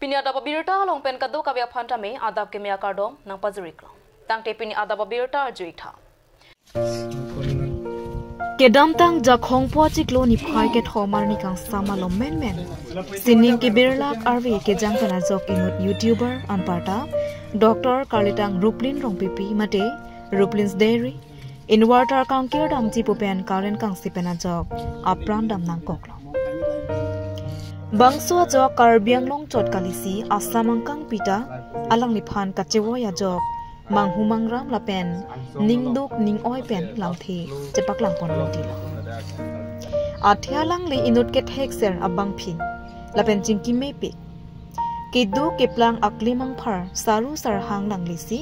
Pini adab birta long pen kadu kabya phanta me adab ke mea kardom nang pajurik lo. Tang te pini adab birta juitha. Kedam tang jakhong po chiklo ni phai ke thomar ni kang sama lo men. Sining ke birlak arve ke jang kana jok inut YouTuber anparta Dr. Karlitang Ruplin Rongpipi mate Ruplin's Dairy Inverter kang kir dam ji pupen karen kang sipena jok apran dam nang koklo. Bangso jok karbiang long chot kalisi asamang kang pita alang niphan kachewo ya jok manghumang ram lapen ningduk ning oi pen langthi chepak lang pon lo dilo. Athia lang li inut ke thekser abang phin lapen jingki mepi kidu keplang aklimang phar saru sar hang lang lisi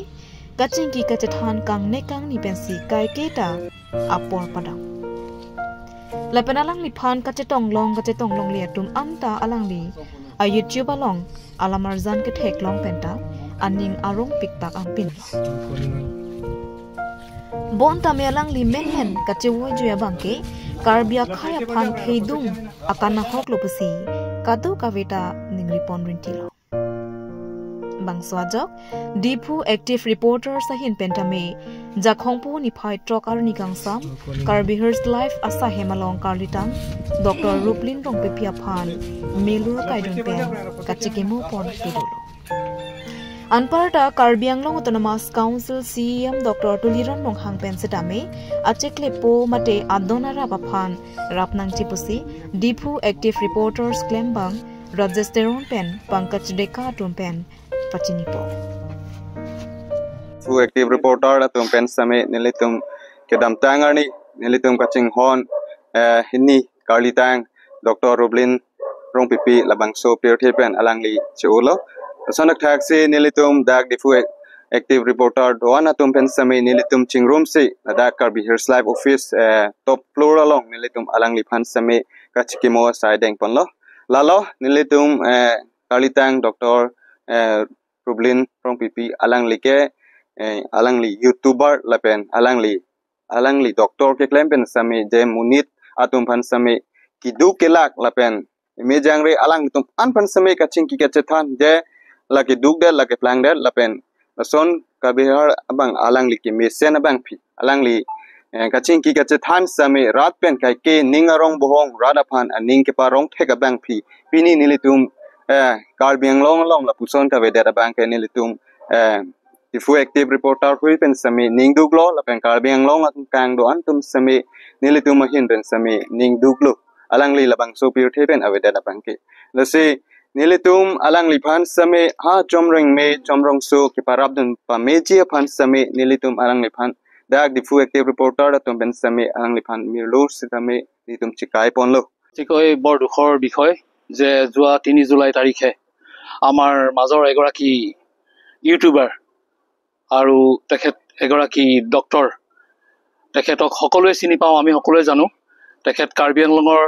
kachingki kachathan kang nekang ni pensi kai keta apor padang lapen alang li phan kachetong long le tum amta alang li a YouTube along alamarzan ke thek long penta aning arong piktak ang pin bon tame alang li men kachewo juya bangke karbia khaya phan theidung akana hok lopasi kadu kavita ningripon rintilo Bangswajok Dipu Active Reporter sahin pentame Jakhongpo ni phai trokar ni gangsam Karbihers Life asa hemalong Karlitang Dr. Ruplin Rongpipia phan melur kaidon pen kachikemo pon tidolo Anparta Karbianglong Autonomous Council CM Dr. Tuliran Longhang pen setame achekle po mate adonara baphan rapnang chipusi Dipu Active Reporters klembang Rajesterone pen Pankaj Deka tumpen Pachinipo. Fu active reporter atum pen same nilitum kedam tangani nilitum kaching hon hinni Karlitang Dr. Ruplin Rongpipi labang so peer pen alangli chulo sonak taxi nilitum dag difu active reporter doan atum pen same nilitum chingrum si dak Karbihers Live office top floor along nilitum alangli phan same kachikimo sideng ponlo lalo nilitum Karlitang Dr. Ruplin Rongpipi alangli YouTuber lapen alangli doctor ke claim pen same je munit atum phan same kidu kelak lapen mejangre alang tum an phan same kaching ki kachethan je laki duk de laki plang de lapen son kabihar abang alangli ki mesen abang phi alangli kaching ki kachethan same rat pen kai ke ningarong bohong radaphan aning ke parong thek abang phi pini nilitum Karbianglong long la puson ka vedera bank nilitum Difu active reporter hui pen sami ningduglo la pen Karbianglong atum kang do antum sami nilitum mahin pen sami ningduglo alangli labang so pir the pen avedera bank lasi nilitum alangli phan sami ha chomrong so ki parabdun pa meji phan sami nilitum alangli phan dak Difu active reporter atum pen sami alangli phan mirlo sitame nilitum chikai ponlo chikoi bor dukhor bikhoy যে যোৱা 3 জুলাই তাৰিখে আমাৰ মাজৰ এগৰাকী ইউটিউবাৰ আৰু তেখেত এগৰাকী ডক্টৰ তেখেতক সকলোৱে চিনি পাওঁ আমি সকলোৱে জানো তেখেত কাৰ্বিআংলঙৰ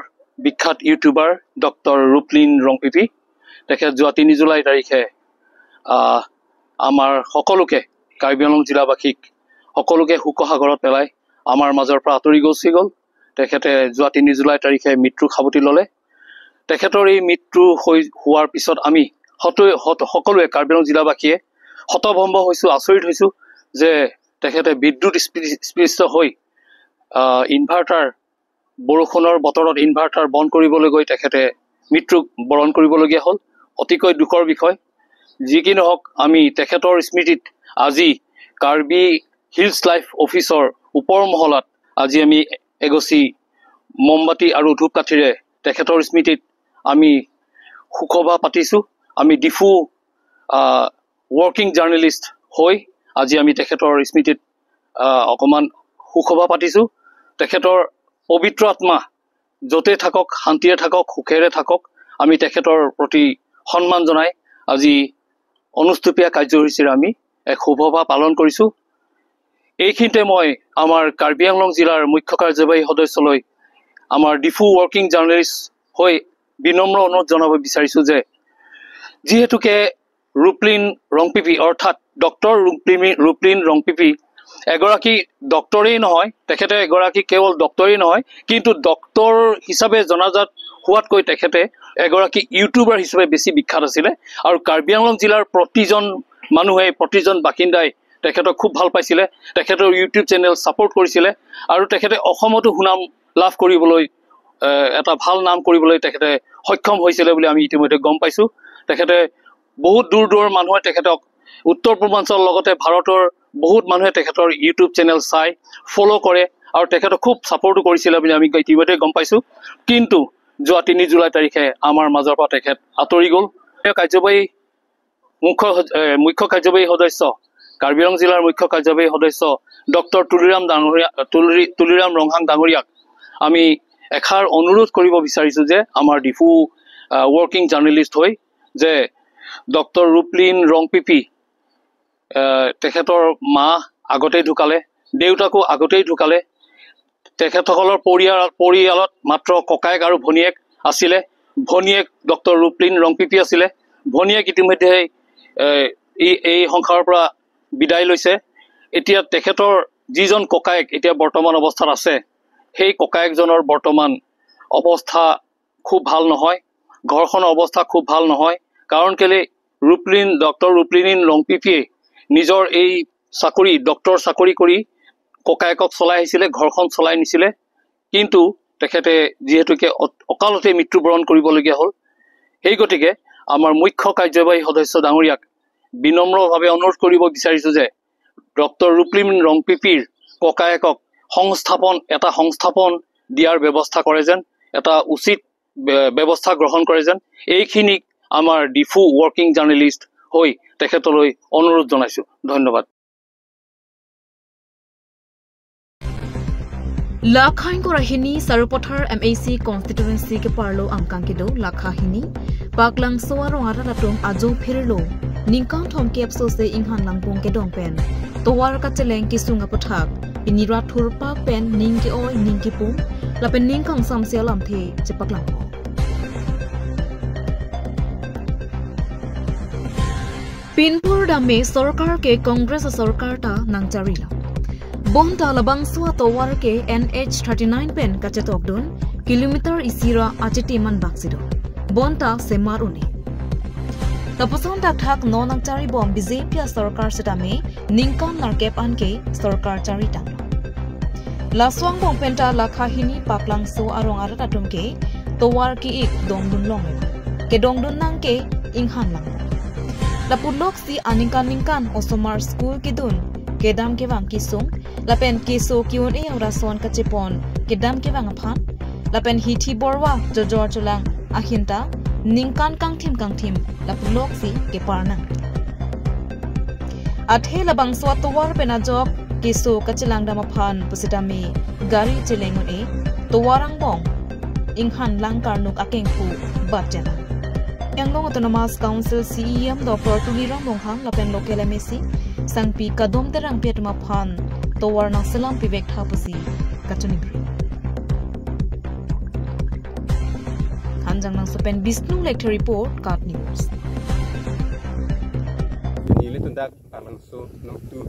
বিখ্যাত ইউটিউবাৰ ডক্টৰ ৰুপ্লিন ৰংপিপি তেখেত যোৱা 3 জুলাই তাৰিখে আমাৰ সকলোকে কাৰ্বিআংলং জিলাবাসীক সকলোকে হুকহাগৰত পেলাই আমাৰ মাজৰ পৰা আঁতৰি গল তেখেতে যোৱা 3 জুলাই তাৰিখে মৃত্যু খাবতি ললে তেখেতৰ এই মৃত্যু হোৱাৰ পিছত আমি সকলোৱে কাৰ্বিআংলং জিলাবাসীয়ে হতভম্ব হৈছো আচৰিত হৈছো যে তেখেতে বিদ্যুৎ স্পৃষ্ট হৈ ইনভাৰ্টাৰ বৰষুণৰ বতৰত ইনভাৰ্টাৰ বন্ধ কৰিবলৈ গৈ তেখেতে মৃত্যু বৰণ কৰিবলগীয়া হ'ল অতিকৈ দুখৰ বিষয় যি কি নহওক আমি তেখেতৰ স্মৃতিত আজি কাৰ্বি হিলছ লাইফ অফিচৰ ওপৰ মহলাত আজি আমি এগছি মমবাতি আৰু ধূপকাঠিৰে তেখেতৰ স্মৃতিত আমি সুখবা পাতিছো আমি ডিফু ৱৰ্কিং জাৰ্নেলিষ্ট হৈ আজি আমি তেখেতৰ স্মৃতিত অকমান সুখবা পাতিছো তেখেতৰ পবিত্ৰ আত্মা যতে থাকক শান্তিৰে থাকক সুখেৰে থাকক আমি তেখেতৰ প্ৰতি সন্মান জনাই আজি অনুষ্ঠুপীয়া কাৰ্যসূচীৰে আমি এক শুভবা পালন কৰিছো এইখিনিতে মই আমাৰ কাৰ্বিআংলং জিলাৰ মুখ্য কাৰ্যবাহী সদস্যলৈ আমাৰ ডিফু ৱৰ্কিং জাৰ্নেলিষ্ট হৈ বিনম্ৰ অনুৰোধ জনাব বিচাৰিছো যে যিহেতুকে ৰুপ্লিন ৰংপিপি অৰ্থাৎ ডক্টৰ ৰুপ্লিন ৰংপিপি এগৰাকী ডক্টৰেই নহয় তেখেতে এগৰাকী কেৱল ডক্টৰেই নহয় কিন্তু ডক্টৰ হিচাপে জনাজাত হোৱাতকৈ তেখেতে এগৰাকী ইউটিউবাৰ হিচাপে বেছি বিখ্যাত আছিলে আৰু কাৰ্বি আংলং জিলাৰ প্ৰতিজন মানুহে প্ৰতিজন বাসিন্দাই তেখেতক খুব ভাল পাইছিলে তেখেতৰ ইউটিউব চেনেল সাপোৰ্ট কৰিছিলে আৰু তেখেতে অসমতো সুনাম লাভ কৰিবলৈ এটা ভাল নাম কৰিবলৈ তেখেতে সক্ষম হৈছিলে বুলি আমি ইতিমধ্যে গম পাইছো তেখেতে বহুত দূৰ দূৰৰ মানুহে তেখেতক উত্তৰ পূৰ্বাঞ্চলৰ লগতে ভাৰতৰ বহুত মানুহে তেখেতৰ ইউটিউব চেনেল চাই ফলো কৰে আৰু তেখেতক খুব সাপোৰ্ট কৰিছিলে বুলি আমি ইতিমধ্যে গম পাইছো কিন্তু যোৱা 3 জুলাই তাৰিখে আমাৰ মাজৰ পৰা তেখেত আঁতৰি গ'ল কাৰ্যবাহী মুখ্য কাৰ্যবাহী সদস্য কাৰ্বি আংলং জিলাৰ মুখ্য কাৰ্যবাহী সদস্য ডক্টৰ তুলিৰাম ৰংহাং ডাঙৰীয়াক আমি এখাৰ অনুৰোধ কৰিব বিচাৰিছো যে আমাৰ ডিফু ৱৰ্কিং জাৰ্নেলিষ্ট হৈ যে ডক্টৰ ৰূপলিন ৰংপিপি তেখেতৰ মা আগতেই ঢুকালে দেউতাকো আগতেই ঢুকালে তেখেতসকলৰ পৰিয়ালত মাত্ৰ ককায়েক আৰু ভনীয়েক আছিলে ভনীয়েক ডক্টৰ ৰূপলিন ৰংপিপি আছিলে ভনীয়েক ইতিমধ্যে এই সংসাৰৰ পৰা বিদায় লৈছে এতিয়া তেখেতৰ যিজন ককায়েক এতিয়া বৰ্তমান অৱস্থাত আছে সেই ককায়েকজনৰ বৰ্তমান অৱস্থা খুব ভাল নহয় ঘৰখনৰ অৱস্থা খুব ভাল নহয় কাৰণ কেলে ডক্টৰ ৰূপলিন ৰংপিপিয়ে নিজৰ এই চাকৰি ডক্টৰ চাকৰি কৰি ককায়েকক চলাই আহিছিলে ঘৰখন চলাই নিছিলে কিন্তু তেখেতে যিহেতুকে অকালতে মৃত্যুবৰণ কৰিবলগীয়া হ'ল সেই গতিকে আমাৰ মুখ্য কাৰ্যবাহী সদস্য ডাঙৰীয়াক বিনম্ৰভাৱে অনুৰোধ কৰিব বিচাৰিছো যে ডক্টৰ ৰূপলিন ৰংপিপিৰ ককায়েকক এটা সংস্থাপন দিয়াৰ ব্যৱস্থা কৰে যেন এটা উচিত ব্যৱস্থা গ্ৰহণ কৰে যেন এইখিনিক আমাৰ ডিফু ৱৰ্কিং জাৰ্নেলিষ্ট হৈ তেখেতলৈ অনুৰোধ জনাইছো ধন্যবাদ Lakhain ko rahini Sarupothar MAC constituency ke parlo angkang kido lakhahini paklang soarong ara latung ajo phirlo ningkang thom ke apso se inghan langpong ke dongpen towar ka cheleng ki sunga pothak inira thurpa pen ning ke oi ning ki pum lapen ningkang samsia lamthe chepaklang Pinpur dame sarkar ke Congress sarkar ta nangchari la Bonta labang suwa towar ke NH39 pen kachetok dun kilometer isira achitiman baksido bonta semar une taposon tak thak nonang chari bom BJP sarkar setame ningkam narkep anke sarkar chari tang laswang bom penta lakhahini paklang so arong aratatum ke towar ki ik dongdun long ke dongdun nang ke inghan lang lapulok si aningkan osomar school kidun kedam ke wang kisung lapen kiso kiun e rason kachipon kedam ke wang aphan lapen hithi borwa jojor chulang ahinta ningkan kang thim lapulok si ke parna athe labang swa towar pena jok kiso kachilang dam aphan pusitami gari chilengon e towarang bong inghan lang karnuk akengpu batjana Yanglong Autonomous Council CEM Dr. Tulirang Longhang lapen local MAC sangpi kadom terang piatma phan towar nang salam pivek thapusi kachunibri Hanjang nang supen Bisnu lecture report Kat News Nile tundak alangso noktu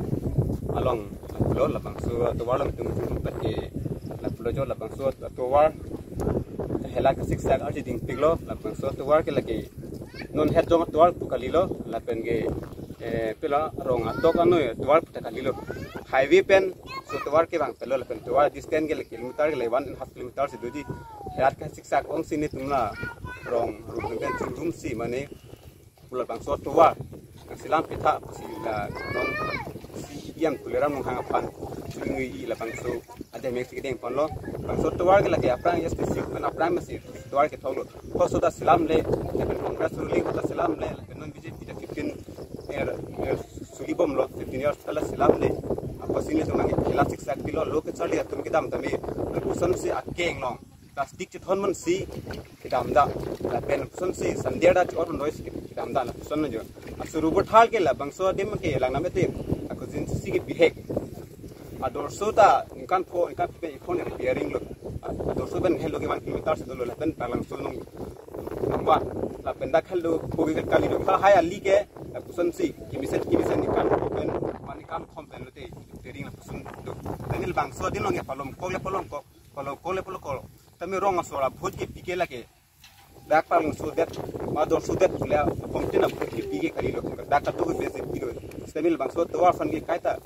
along lo labangso towar lang tum pati laplojo labangso towar hela ka siksak arjiding piglo labangso towar ke lagi non het jong towar pukalilo lapen ge pela rong atok ano towar pukalilo highway pen so towar ke bang pelo lapen towar distance ke kilometer ke 1.5 kilometer se dudi helat ka siksak ong sini tumna rong rung pen chum si mane pula bang so towar silam pitha sila non yang kuliram nong hang apan chungui ila bang so ada mexico deng ponlo bang so towar ke lagi apran yes spesifik pen apran masih towar ke tholo khoso da silam le pen congress ruling da silam le non BJP da 15 sulibom lo 15 years kala silam le apa sini tu nang khila siksak kilo lo ke chali atum ke dam tami kuson se akeng long plastic che thon man si ke dam da la pen kuson se sandia da or noise ke dam da la kuson jo asuru bothal ke la bangso dem ke lang na mete aku jin si ke bihek ador so ta kan pe phone repairing lo ador so ben hello ke 1 kilometer se dolo la pen palang so nong namba la pen da khallo kogi ke kali do kha hai ali ke kuson si kimisen ni kan pen mani kan kompen lo te repairing la kuson do tanil bangso din long ya palom ko le palom ko kolo tami rong asora bhoj ke pike lage dak paling sudet mador sudet pula komtina pigi kali lo dak tu ke besi pilo stabil bang so tawar fan ke kaita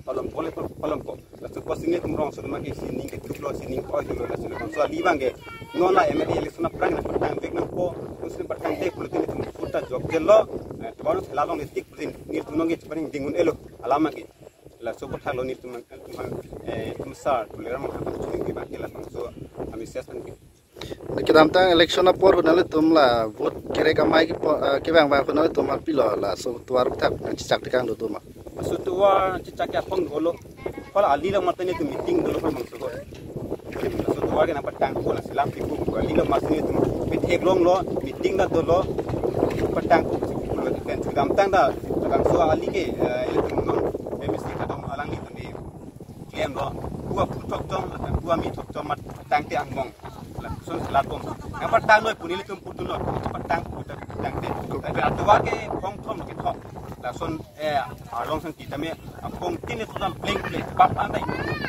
palom ko la so posing ke mrong so ma ke sining ke tuklo sining ko itu la so so libang ke nona emedi election prang patang bek nang ko muslim patang te pulutin itu futa jog jello tawar lalong etik putin ni tunong ke paling dingun elo alama ke la so patang lo ni tumsar pulera ma ka tuning ke ba ke la so ami siasan ke kita tentang election apa pun nanti tumlah vote kira kamai ke bang bang pun nanti tumah pilo lah so tuar tak cicak tikang tu tumah so tuar cicak ya pang dolo kalau ali lah mata ni tu meeting dolo kan bang so tuar ke nampak tang ko na silam piku ali lah mata ni tu meeting long lo meeting dah dolo patang ko kan sudah tang dah kadang so ali ke itu non mesti kadang alang ni tu ni claim lo gua putok jom gua mi tok jom mat tang te angong so latom yang patang noi punili tum putun lo patang putak patang te tapi atwa ke phong thom ke thok la son along sang ti tame phong tine tu dam pleng play bap andai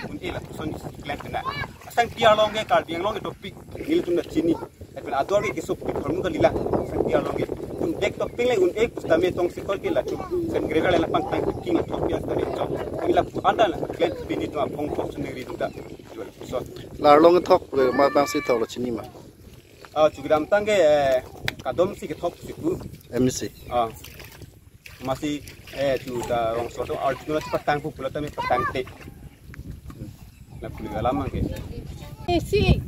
punti la son claim kena sang ti along ke kar biang long ke topic nil tum na chini tapi ador ke sop ke formu ka lila sang ti along ke un dek topic le un ek tame tong sikol ke la tu sen gregal la pang pang king top ya tare chop ila anda la claim bini tu phong thom sendiri tu da so larlong thok ma bang si thok lo chini ma chugram tangge kadom si ke thok siku MC masih tu da rong so to altino patang pu pula tame patang te la pula lama ke si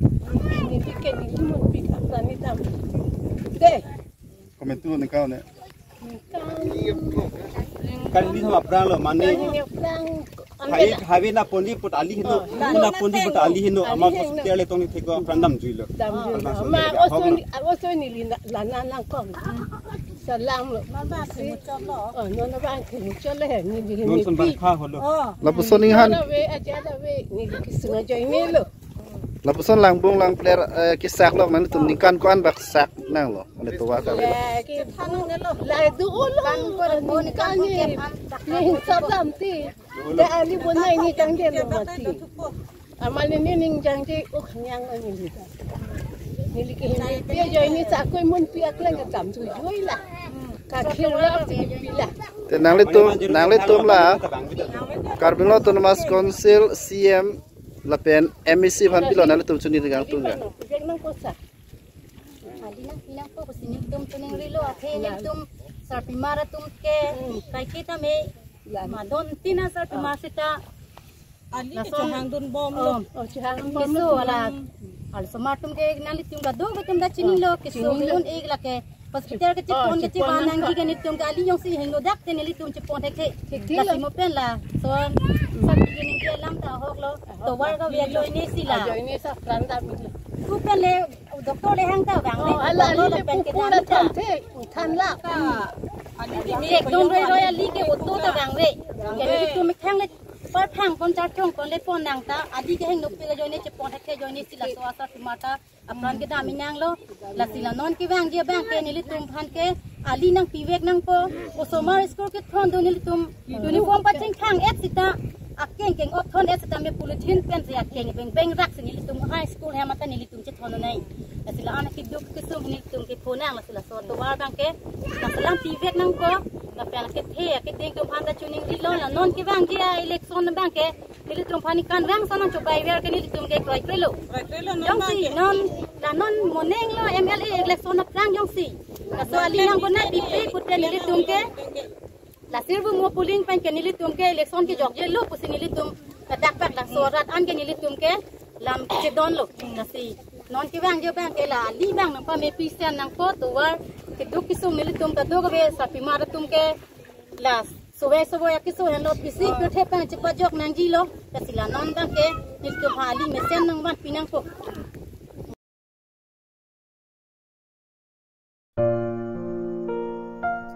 ni ke ni mo pick up tani tam de komentu ni kau ne kan ni sama prang lo mane Hawi na poni put ali hino na poni put ali hino ama ko tiale tong ni theko prandam juilo ma oso ni la na lang kong salam lo ma si no na ba ke ni chole ni bi non son ban kha holo la puson ni han we aja da we ni kisuna joy ni lo la puson lang bung lang player kisak lo man tum ningkan kuan bak sak nang lo ane tuwa ka ke thanu ne lo la du lo kan ni kan ni sabam ti da ali bonai ni jangje lo mati amal ni ning jangje nyang ni li ni li ke ni pia joy ni sa koi mun pia kleng jam chu joi la ka khil la ti pila te nang le tum la karbino autonomous council CM la pen MEC van pilo nang le tum chuni gang tu ga nang ko sa Adinang pinang po kusini tum tuning rilo athe tum sarpimara tum ke kai kita me madon tina sarpimasita ali ke hang dun bom lo hang bom keso ala al somatum ke nali tum ga dong tum da chini lo keso milon ek la ke hospital ke chipon ke chibanang gi ke tum ga ali yong si hengo dak te nali tum chipon thek la simo pen la so sab beginning ke lam ta hok lo to war ga we lo ni sila joy ni sa pranda mi ku pen le doktor le hang ta wang le ala li pen ke da te than la Dek don roi ali ke oto ta bang re ke tu mi thang le par phang kon char chong kon le pon nang ta adi ke heng noppi ga joine che pon thak joine sila so asa mata apran ke da mi nang lo la sila non ke bang je bang ke ni li tum phan ke ali nang piwek nang po o somar skor ke thon do ni li tum uniform pa cheng thang et sita akeng keng op thon et sita me politin pen ria keng beng beng rak ni li tum high school ha mata ni li tum che thon nai la sila ana ki duk ke sum ni tum ke phonang la sila so to war bang ke la sila piwek nang ko la pela ke the ke ting tum phan da chuning ri lo la non ke bang je election na bang ke ni tum phani kan bang sanan cho bai wer ke ni tum ke kroi krelo yong si non la non moneng lo MLA election na prang yong si la so ali nang ko na pi ku te ni tum ke la sirbu mo puling pan ke ni tum ke election ke jok je lo pusi ni tum kadak pak la so rat an ke ni tum ke lam ke don lo la si non ke bang je bang ke la li bang nang pa me pi sen nang ko to war ke duk kisum ni tum ka dog be sa pi mar tum ke la so ya kisu hen lo pisi pe the pa che pa jok nang ji lo ka sila non bang ke ni tum ha li me sen nang ban pinang ko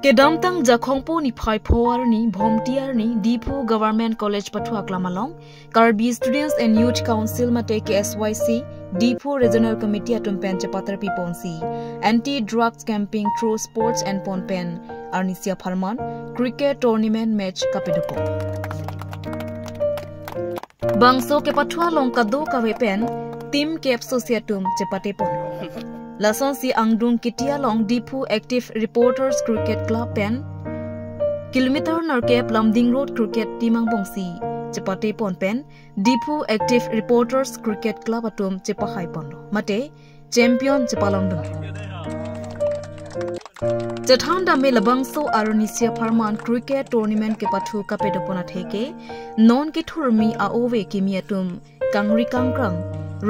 Kedam tang jakhongpo ni phai phor ni bhomtiar ni Dipu Government College Pathua Klamalong Karbi Students and Youth Council mate KSYC Dipu Regional Committee atum pen chapatar piponsi Anti Drugs Camping through Sports and Ponpen Arnisia Pharman Cricket Tournament Match Kapeduko Bangso ke Pathua long kado ka wepen Team Cape Societum chapate pon lason si angdung kitia long Dipu Active Reporters Cricket Club pen kilometer narkep Lamding Road Cricket Timang Bongsi chepate pon pen Dipu Active Reporters Cricket Club atum chepakhai pon mate champion chepalong dun Jathanda me labangso Aronisia Parman Cricket Tournament ke pathu kapedopona theke non ki thurmi aove kimiatum kangri kangkrang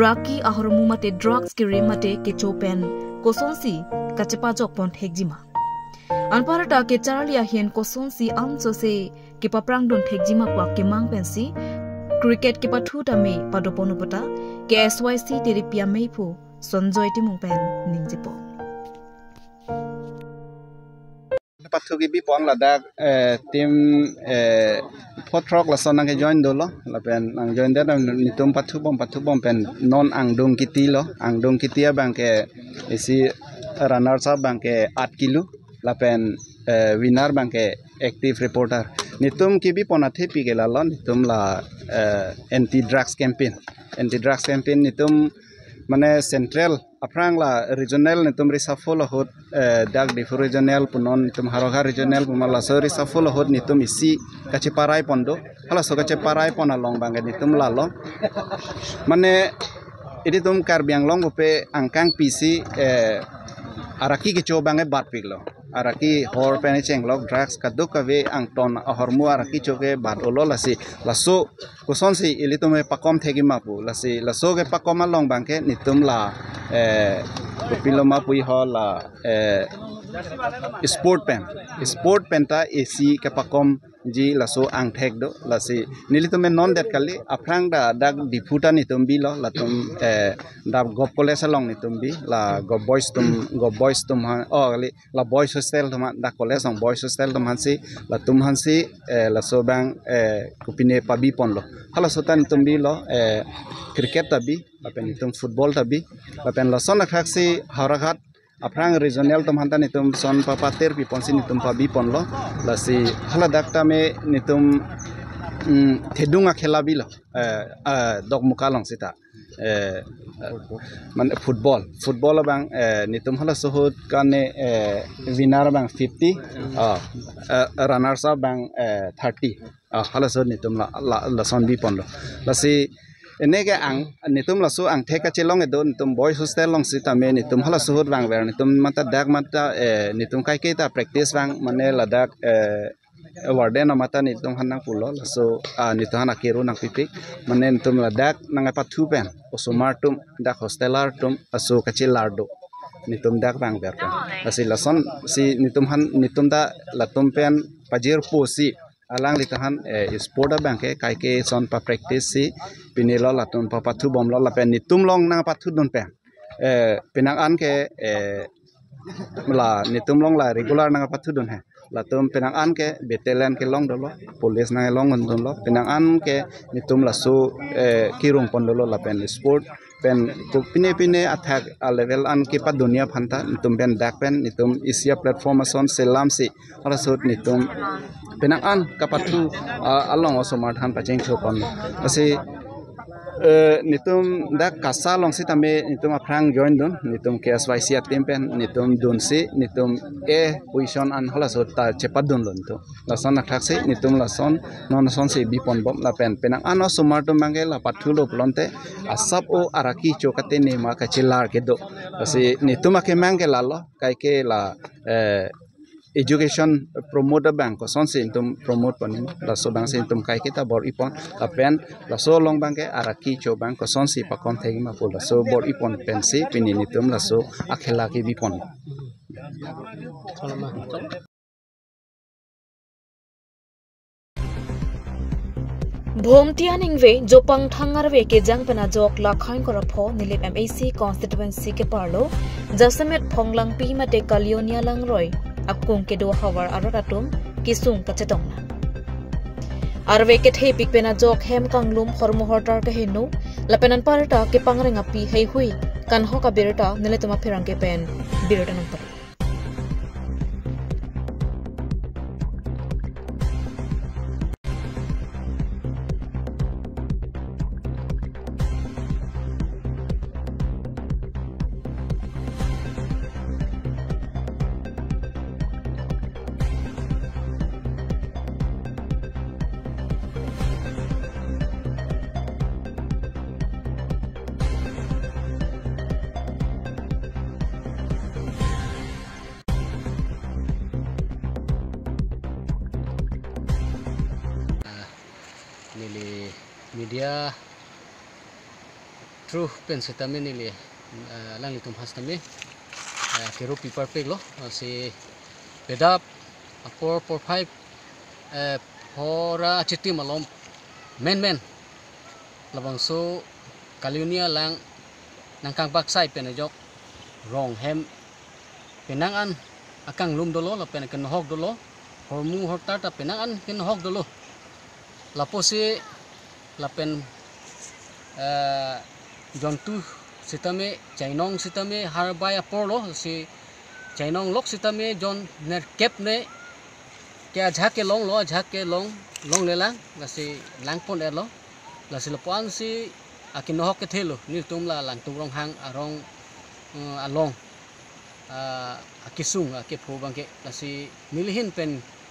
Raki ahormu mate drugs ki remate ke chopen kosonsi kachepa jokpon thekjima Anparata ke Charlia hien kosonsi amcho se ke paprang don thekjima kwa ke mang pensi cricket ke pathu tame padoponupata ke SYC teripia meipu Sonjoy timung pen ningjipo pathu ki bi pon ladak team potrok la sonang ke join dolo la pen ang join da nitum pathu bom pen non angdung kitia bang ke isi runners up bang ke 8 kilo la pen winner bang ke active reporter nitum ki bi pon athe pi gela lon nitum la anti drugs campaign nitum mane central aprang la regional nitum risafol hot dak difu regional punon nitum haroga regional pumala so risafol hot nitum isi kacheparai pondo hala so kacheparai pona long bangga nitum lalo mane idi tum karbiang long pe angkang pisi araki ke chobange bat piglo araki hor pene chenglok drugs kadukave angton ahormu araki choke bat olo lasi laso kosonsi ilitume pakom thegi mapu lasi laso ke pakom long bangke nitum la piloma pui hola sport pen ta AC ke pakom ji laso ang thek do lasi nilitume non det kali aprang da dag diputa nitum bi lo latum da gop college long nitum bi la go boys tum la boys hostel tum da collegeong boys hostel tum hansi latum hansi laso bang kupine pabi ponlo hala sotan tum bi lo cricket tabi lapen nitum football tabi lapen lason akraksi haragat aprang regional tum hanta nitum son papater pi ponsi nitum pabi ponlo lasi hala dakta me nitum thedunga khela bilo dog mukalong sita man football bang nitum hala sohut kane winner bang 50 runners up bang 30 hala so nitum la son bi ponlo lasi enege ang nitum lasu ang theka chelong edon nitum boys hostel long sita me nitum hala suhut bang ver nitum mata dak mata nitum kai ta practice bang mane ladak warden mata nitum hanang pulo lasu nitum hana keru nang pipik mane nitum ladak nang pathu pen osumar tum dak hostelar tum asu kachilar do nitum dak bang ver asi lason si nitum da latum pen pajir posi alang litahan sport bank kai ke son pa practice si pinelo latun pa pathu bom lo la pen nitum long nang pathu don pen pinang an ke la nitum long la regular nang pathu don he latum pinang an ke betelan ke long dolo police nang long don lo pinang an ke nitum la su kirung pondolo la pen sport pen pine attack a level an ke pa dunia phanta nitum pen dak pen nitum isia platform son selam si ala sot nitum penang an kapatu along osomar than pacheng chopon ase nitum dak kasa long si tame nitum aprang join don nitum KSYC atempen nitum donsi nitum position an hala sot ta chepat don lon to lason athakse nitum lason non son se bipon bom la pen penang an osomar to mange la pathulo plonte asap o araki chokate ne ma kachilar kedo ase nitum ake mange lalo kai ke la education promoter bank ko son sin tum promote panin la so bang sin tum kai kita bor ipon la pen la so long bang ke araki cho bang ko son si pa kon thegi ma pul la so bor ipon pen si pinini tum la so akhela ke bipon Bhomtianing ve jopang thangar ve ke jang pena jok la khain kor pho nilip MAC constituency ke parlo jasamet phonglang pi mate kalionia lang roi akung ke do hawar arotatum kisung kachetong arve ke thei pik pena jok hem kanglum hormohor tar ke henu lapenan parta ke pangrenga pi hei hui kan ho ka berta nile tuma pherang ke pen birota nang par media true pensitami ni le lang litum hastami kero paper peg lo si pedap por 5 hora chiti malom men labang so kaliunia lang nangkang baksai penajok rong hem penangan akang lum dolo la pen ken hok dolo hormu horta ta penangan ken hok dolo laposi lapen jontu sitame chainong sitame harbaya porlo si chainong lok sitame jon ner kep ne ke ajhake long long lelang la si langpon erlo la si lapuan si akin hok ke thelo ni tumla lang tungrong hang arong along akisung akepho bangke la si milihin pen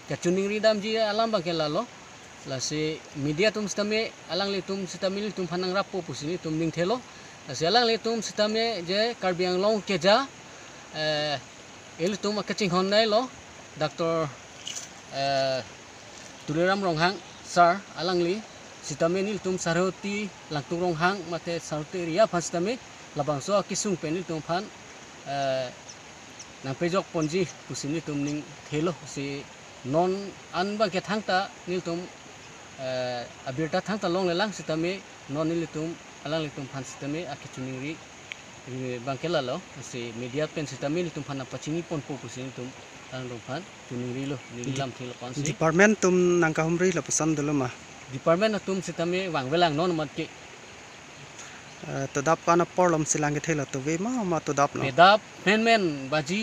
kachuning ridam ji alam bangke lalo la si media tum sitame alang le tum sitamil tum phanang rapo pusini tum ning thelo la si alang le tum sitame je karbiang long keja el tum akaching honnai lo doctor tuliram ronghang sar alang li sitame nil tum saroti langtung ronghang mate saroti ria phastame labang so akisung penil tum phan nang pejok ponji pusini tum ning thelo si non an ba ke thangta nil tum abirta thangta long lelang sitame non nil tum alang litum phan sitame akichuning ri bangkela lo si media pen sitame nil tum phan pachini pon po pusini tum alang tum phan tuning ri lo nilam thelo pan si department tum nangka humri la pesan dulu mah department tum sitame wang welang non mat ke todap kana porlom silang ke thela to ve ma todap no pedap men baji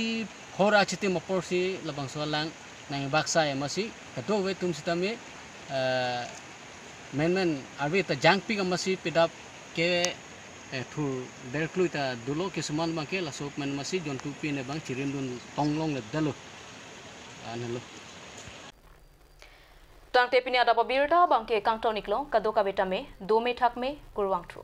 khora chiti mapor si labang solang nang baksa masi kato we tum sitame men arbi ta jangpi masi pedap ke thu der kluita dulo ke suman bangke la sop men masi jon tupi ne bang chirim dun tonglong le dalo analo tang tepini ada babirda bangke kangtoniklo kadoka betame 2 me thak me kurwang tru